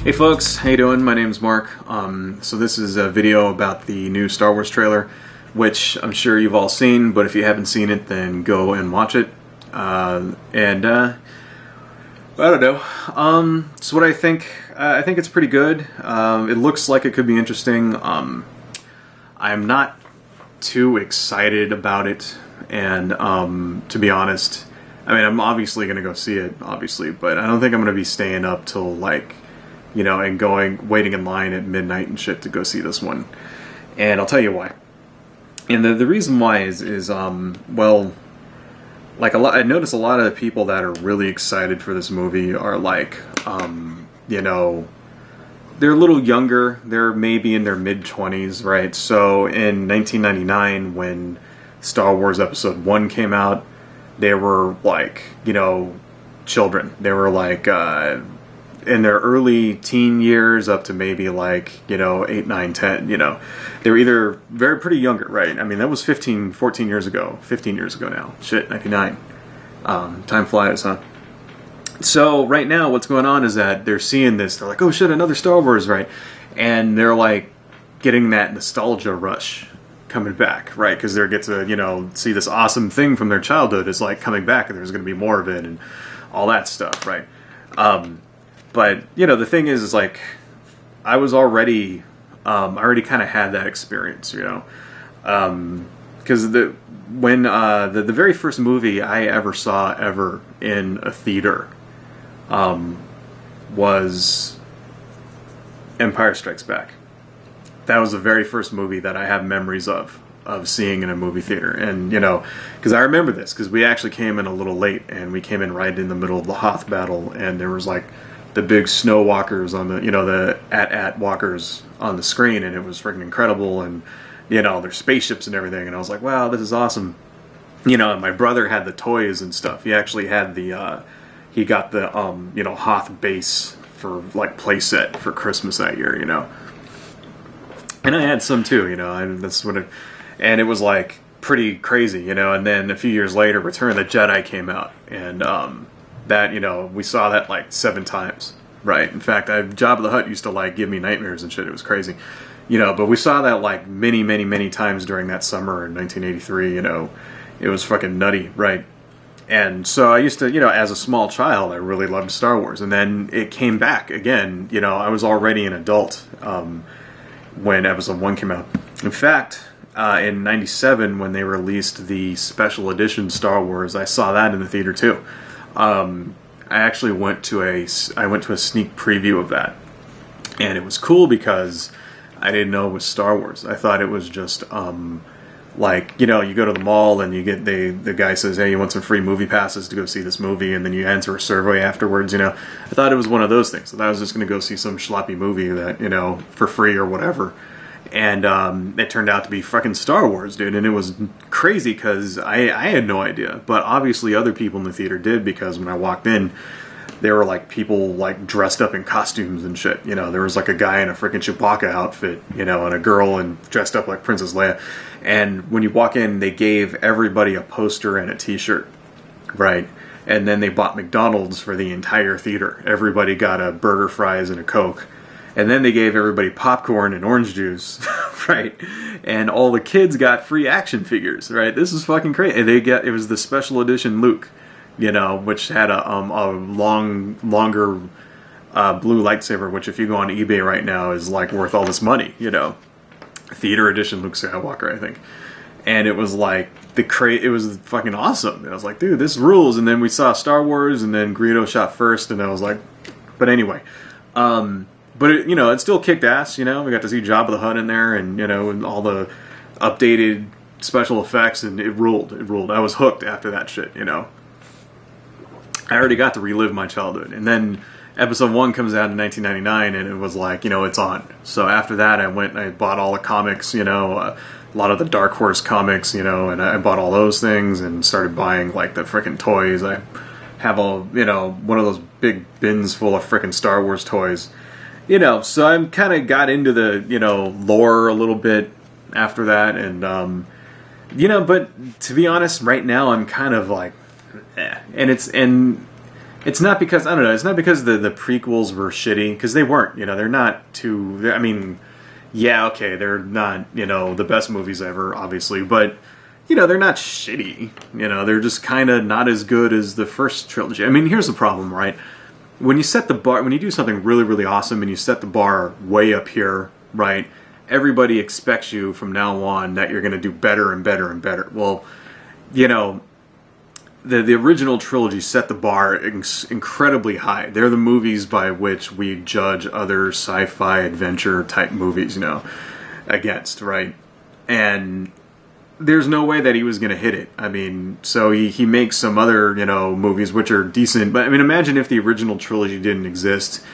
Hey folks, how you doing? My name's Mark. So this is a video about the new Star Wars trailer, which I'm sure you've all seen, but if you haven't seen it, then go and watch it. I don't know. So what I think it's pretty good. It looks like it could be interesting. I'm not too excited about it, and to be honest, I mean, I'm obviously going to go see it, obviously, but I don't think I'm going to be staying up till like, you know, and waiting in line at midnight and shit to go see this one. And I'll tell you why. And the reason why is well, like I notice a lot of the people that are really excited for this movie are like, you know, they're a little younger. They're maybe in their mid-20s, right? So in 1999, when Star Wars Episode 1 came out, they were like, you know, children. They were like, in their early teen years up to maybe like, you know, 8, 9, 10, you know. They were either pretty younger, right? I mean, that was 14 years ago. 15 years ago now. Shit, 99. Time flies, huh? So right now what's going on is that they're seeing this. They're like, oh shit, another Star Wars, right? And they're like getting that nostalgia rush coming back, right? Because they get to, you know, see this awesome thing from their childhood is like coming back, and there's going to be more of it and all that stuff, right? But, you know, the thing is like, I was already, I already kind of had that experience, you know, because the very first movie I ever saw in a theater, was Empire Strikes Back. That was the very first movie that I have memories of seeing in a movie theater. And, you know, because I remember this, because we actually came in a little late, and we came in right in the middle of the Hoth battle, and there was like the big snow walkers on the, you know, the AT-AT walkers on the screen, and it was freaking incredible, and, you know, there's spaceships and everything, and I was like, wow, this is awesome. You know, and my brother had the toys and stuff. He actually had the, he got the, you know, Hoth base for, like, playset for Christmas that year, you know. And I had some too, you know, and that's what it, and it was, like, pretty crazy, you know, and then a few years later, Return of the Jedi came out, and, that, you know, we saw that like 7 times, right? In fact, Jabba the Hutt used to like give me nightmares and shit. It was crazy, you know. But we saw that like many times during that summer in 1983. You know, it was fucking nutty, right? And so I used to, you know, as a small child, I really loved Star Wars, and then it came back again. You know, I was already an adult when Episode 1 came out. In fact, in '97, when they released the special edition Star Wars, I saw that in the theater too. I actually went to a sneak preview of that, and it was cool because I didn't know it was Star Wars. I thought it was just like, you know, you go to the mall and you get the guy says, hey, you want some free movie passes to go see this movie, and then you answer a survey afterwards. You know, I thought it was one of those things. I thought I was just going to go see some schloppy movie that, you know, for free or whatever. And it turned out to be fucking Star Wars, dude. And it was crazy because I had no idea. But obviously other people in the theater did, because when I walked in, there were like people like dressed up in costumes and shit. You know, there was like a guy in a freaking Chewbacca outfit, you know, and a girl dressed up like Princess Leia. And when you walk in, they gave everybody a poster and a t-shirt, right? And then they bought McDonald's for the entire theater. Everybody got a burger, fries, and a Coke. And then they gave everybody popcorn and orange juice, right? And all the kids got free action figures, right? This is fucking crazy. It was the special edition Luke, you know, which had a longer blue lightsaber, which if you go on eBay right now is like worth all this money, you know. Theater edition Luke Skywalker, I think. And it was like it was fucking awesome. And I was like, dude, this rules. And then we saw Star Wars, and then Greedo shot first, and I was like, but anyway, but it, you know, it still kicked ass. You know, we got to see Jabba the Hutt in there, and, you know, and all the updated special effects, and it ruled. It ruled. I was hooked after that shit. You know, I already got to relive my childhood, and then Episode 1 comes out in 1999, and it was like, you know, it's on. So after that, I went and I bought all the comics. You know, a lot of the Dark Horse comics. You know, and I bought all those things and started buying like the freaking toys. I have you know, one of those big bins full of freaking Star Wars toys. You know, so I kind of got into the, you know, lore a little bit after that, and, you know, but to be honest, right now I'm kind of like, eh. And It's not because, I don't know, it's not because the prequels were shitty, because they weren't, you know, they're not too, I mean, yeah, okay, they're not, you know, the best movies ever, obviously, but, you know, they're not shitty, you know, they're just kind of not as good as the first trilogy. I mean, here's the problem, right? When you set the bar, when you do something really, really awesome and you set the bar way up here, right, everybody expects you from now on that you're going to do better and better and better. Well, you know, the original trilogy set the bar incredibly high. They're the movies by which we judge other sci-fi adventure type movies, you know, against, right? And there's no way that he was going to hit it. I mean, so he makes some other, you know, movies which are decent. But, I mean, imagine if the original trilogy didn't exist.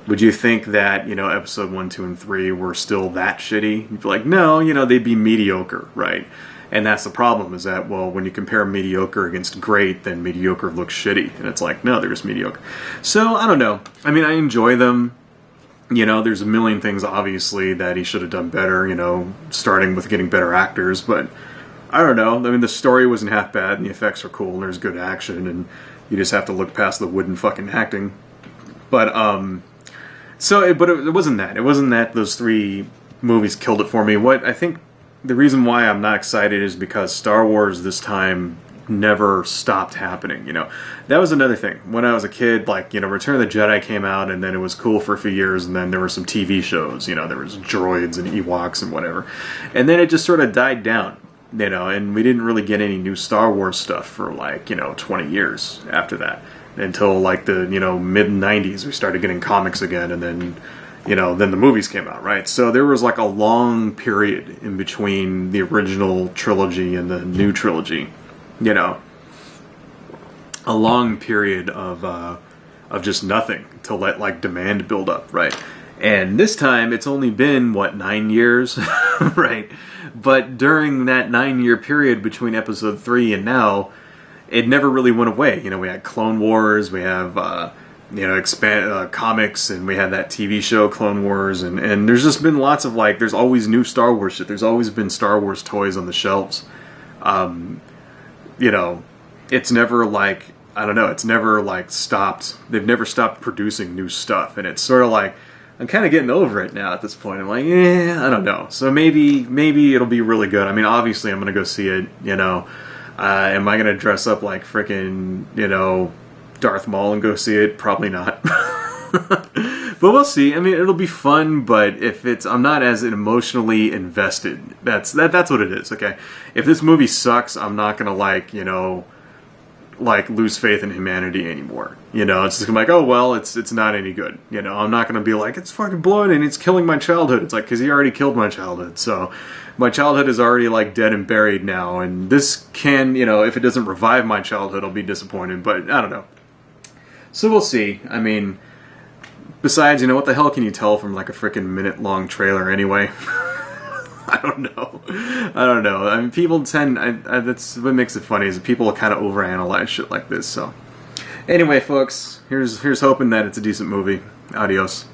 Would you think that, you know, episode 1, 2, and 3 were still that shitty? You'd be like, no, you know, they'd be mediocre, right? And that's the problem, is that, well, when you compare mediocre against great, then mediocre looks shitty. And it's like, no, they're just mediocre. So, I don't know. I mean, I enjoy them. You know, there's a million things, obviously, that he should have done better, you know, starting with getting better actors. But, I don't know. I mean, the story wasn't half bad, and the effects are cool, and there's good action, and you just have to look past the wooden fucking acting. But, but it wasn't that. It wasn't that those three movies killed it for me. What I think the reason why I'm not excited is because Star Wars this time never stopped happening, you know. That was another thing. When I was a kid, like, you know, Return of the Jedi came out, and then it was cool for a few years, and then there were some TV shows, you know, there was droids and Ewoks and whatever. And then it just sort of died down, you know, and we didn't really get any new Star Wars stuff for, like, you know, 20 years after that. Until, like, the, you know, mid-90s, we started getting comics again, and then, you know, then the movies came out, right? So there was, like, a long period in between the original trilogy and the new trilogy, you know. A long period of just nothing to let, like, demand build up, right? And this time, it's only been, what, 9 years, right? But during that 9-year period between episode 3 and now, it never really went away. You know, we had Clone Wars, we have, you know, comics, and we had that TV show, Clone Wars, and there's just been lots of, like, there's always new Star Wars shit. There's always been Star Wars toys on the shelves. You know, it's never, like, I don't know, it's never, like, stopped. They've never stopped producing new stuff, and it's sort of like, I'm kind of getting over it now at this point. I'm like, I don't know. So maybe it'll be really good. I mean, obviously, I'm going to go see it, you know. Am I going to dress up like frickin', you know, Darth Maul and go see it? Probably not. But we'll see. I mean, it'll be fun, but if I'm not as emotionally invested. That's what it is, okay? If this movie sucks, I'm not going to, like, you know, like, lose faith in humanity anymore. You know, it's just like, oh, well, it's not any good. You know, I'm not going to be like, it's fucking blood and it's killing my childhood. It's like, because he already killed my childhood, so my childhood is already, like, dead and buried now, and this can, you know, if it doesn't revive my childhood, I'll be disappointed, but I don't know. So we'll see. I mean, besides, you know, what the hell can you tell from, like, a freaking minute-long trailer anyway? I don't know. I mean, people tend, that's what makes it funny, is that people kind of overanalyze shit like this, so. Anyway, folks, here's hoping that it's a decent movie. Adios.